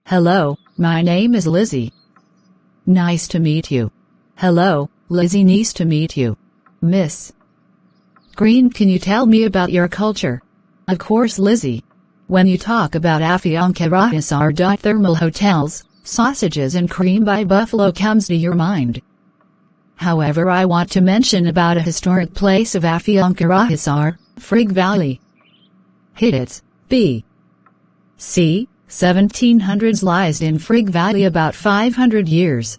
Hello, my name is Lizzie. Nice to meet you. Hello, Lizzie, nice to meet you. Miss Green, can you tell me about your culture? Of course, Lizzie. When you talk about Afyonkarahisar, thermal hotels, sausages and cream by buffalo comes to your mind. However, I want to mention about a historic place of Afyonkarahisar, Frigg Valley. It's B.C. 1700s lies in Frigg Valley about 500 years.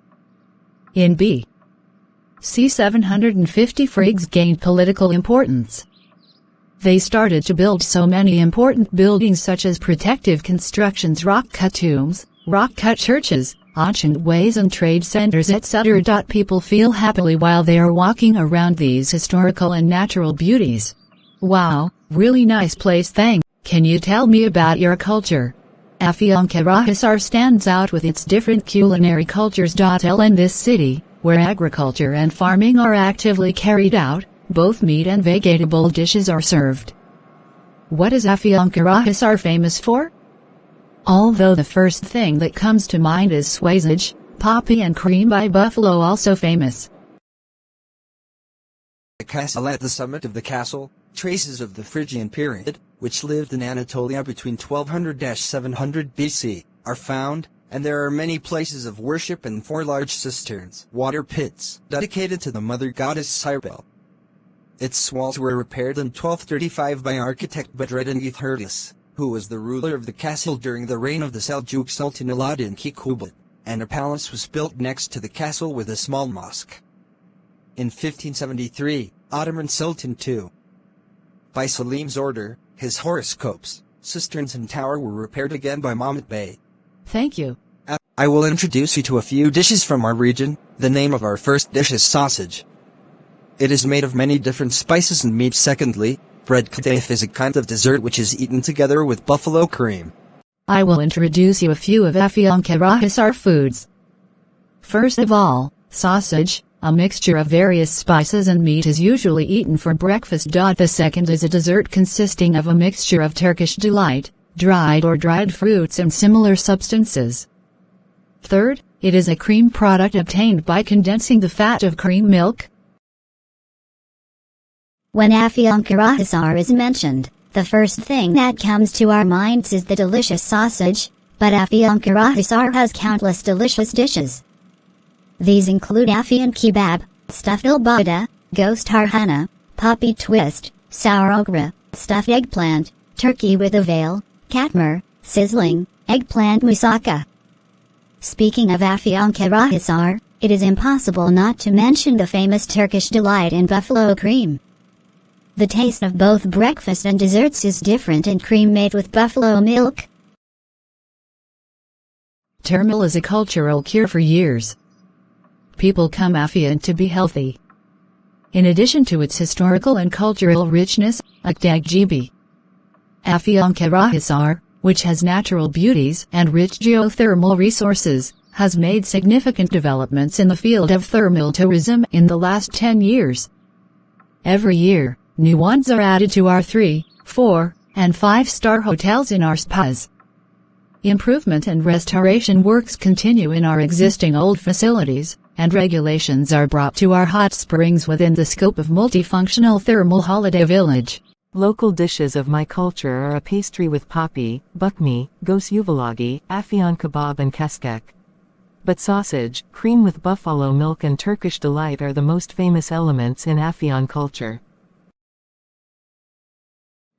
In B.C. 750 Friggs gained political importance. They started to build so many important buildings such as protective constructions, rock-cut tombs, rock-cut churches, ancient ways and trade centers, etc. People feel happily while they are walking around these historical and natural beauties. Wow, really nice place. Can you tell me about your culture? Afyonkarahisar stands out with its different culinary cultures. In this city, where agriculture and farming are actively carried out, both meat and vegetable dishes are served. What is Afyonkarahisar famous for? Although the first thing that comes to mind is sausage, poppy and cream by buffalo also famous. The castle. At the summit of the castle, traces of the Phrygian period, which lived in Anatolia between 1200–700 BC, are found, and there are many places of worship and 4 large cisterns, water pits, dedicated to the mother goddess Cybele. Its walls were repaired in 1235 by architect Bedrettin Ythurdus, who was the ruler of the castle during the reign of the Seljuk Sultan Alauddin Kekubat, and a palace was built next to the castle with a small mosque. In 1573, Ottoman Sultan II, by Selim's order, his horoscopes, cisterns and tower were repaired again by Mahmud Bey. Thank you. I will introduce you to a few dishes from our region. The name of our first dish is sausage. It is made of many different spices and meat. Secondly, bread kadayif is a kind of dessert which is eaten together with buffalo cream. I will introduce you a few of Afyonkarahisar foods. First of all, sausage, a mixture of various spices and meat, is usually eaten for breakfast. The second is a dessert consisting of a mixture of Turkish delight, dried fruits and similar substances. Third, it is a cream product obtained by condensing the fat of cream milk. When Afyonkarahisar is mentioned, the first thing that comes to our minds is the delicious sausage, but Afyonkarahisar has countless delicious dishes. These include Afyon kebab, stuffed ilbada, ghost harhana, poppy twist, sour okra, stuffed eggplant, turkey with a veal, katmer, sizzling, eggplant moussaka. Speaking of Afyonkarahisar, it is impossible not to mention the famous Turkish delight in buffalo cream. The taste of both breakfast and desserts is different in cream made with buffalo milk. Turmel is a cultural cure for years. People come Afyon to be healthy. In addition to its historical and cultural richness, Akdagjibi Afyonkarahisar, which has natural beauties and rich geothermal resources, has made significant developments in the field of thermal tourism in the last 10 years. Every year, new ones are added to our 3, 4, and 5-star hotels in our spas. Improvement and restoration works continue in our existing old facilities, and regulations are brought to our hot springs within the scope of multifunctional thermal holiday village. Local dishes of my culture are a pastry with poppy, bukmi, gos yuvalagi, afyon kebab and keskek. But sausage, cream with buffalo milk and Turkish delight are the most famous elements in Afyon culture.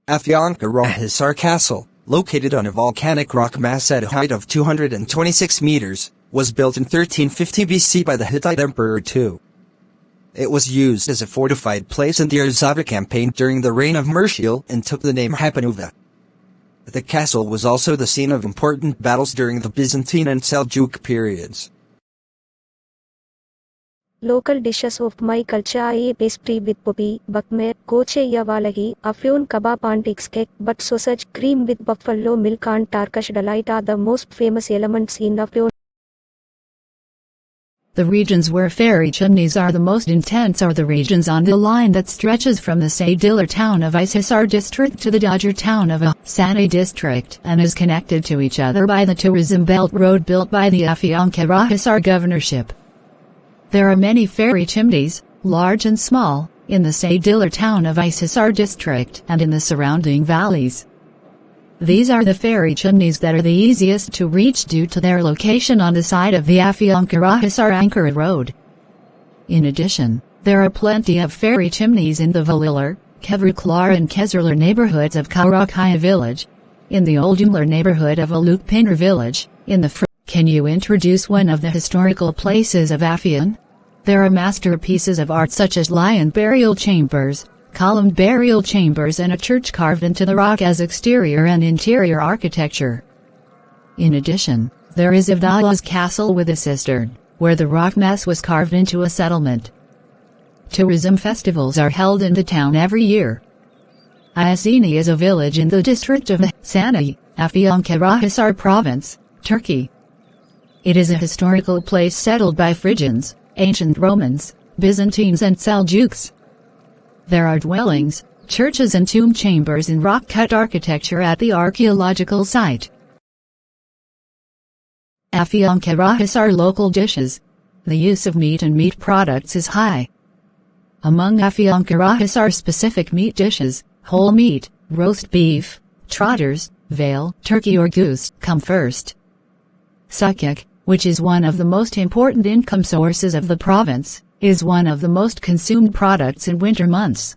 Afyonkarahisar Castle, located on a volcanic rock mass at a height of 226 meters, was built in 1350 BC by the Hittite Emperor II. It was used as a fortified place in the Arzava campaign during the reign of Murshil and took the name Hapanuva. The castle was also the scene of important battles during the Byzantine and Seljuk periods. Local dishes of my culture are pastry with poppy, bakmer, koche yavalagi, afyon kebab and keskek, but sausage, cream with buffalo milk and Turkish delight are the most famous elements in Afyon. The regions where fairy chimneys are the most intense are the regions on the line that stretches from the Saydillar town of Hisar district to the Dodger town of Sani district and is connected to each other by the tourism belt road built by the Afyonkarahisar governorship. There are many fairy chimneys, large and small, in the Saydillar town of Hisar district and in the surrounding valleys. These are the fairy chimneys that are the easiest to reach due to their location on the side of the Afyonkarahisar Ankara road. In addition, there are plenty of fairy chimneys in the Valilur, Kevruklar and Kezerlar neighborhoods of Karakaya village, in the Old Umlar neighborhood of Alukpinur village, in the Can you introduce one of the historical places of Afyon? There are masterpieces of art such as lion burial chambers, columned burial chambers and a church carved into the rock as exterior and interior architecture. In addition, there is Avdala's castle with a cistern, where the rock mass was carved into a settlement. Tourism festivals are held in the town every year. Ayasini is a village in the district of Sani, Afyonkarahisar province, Turkey. It is a historical place settled by Phrygians, ancient Romans, Byzantines and Seljuks. There are dwellings, churches and tomb chambers in rock-cut architecture at the archaeological site. Afyonkarahisar local dishes. The use of meat and meat products is high. Among Afyonkarahisar specific meat dishes, whole meat, roast beef, trotters, veal, turkey or goose come first. Sukuk, which is one of the most important income sources of the province, is one of the most consumed products in winter months.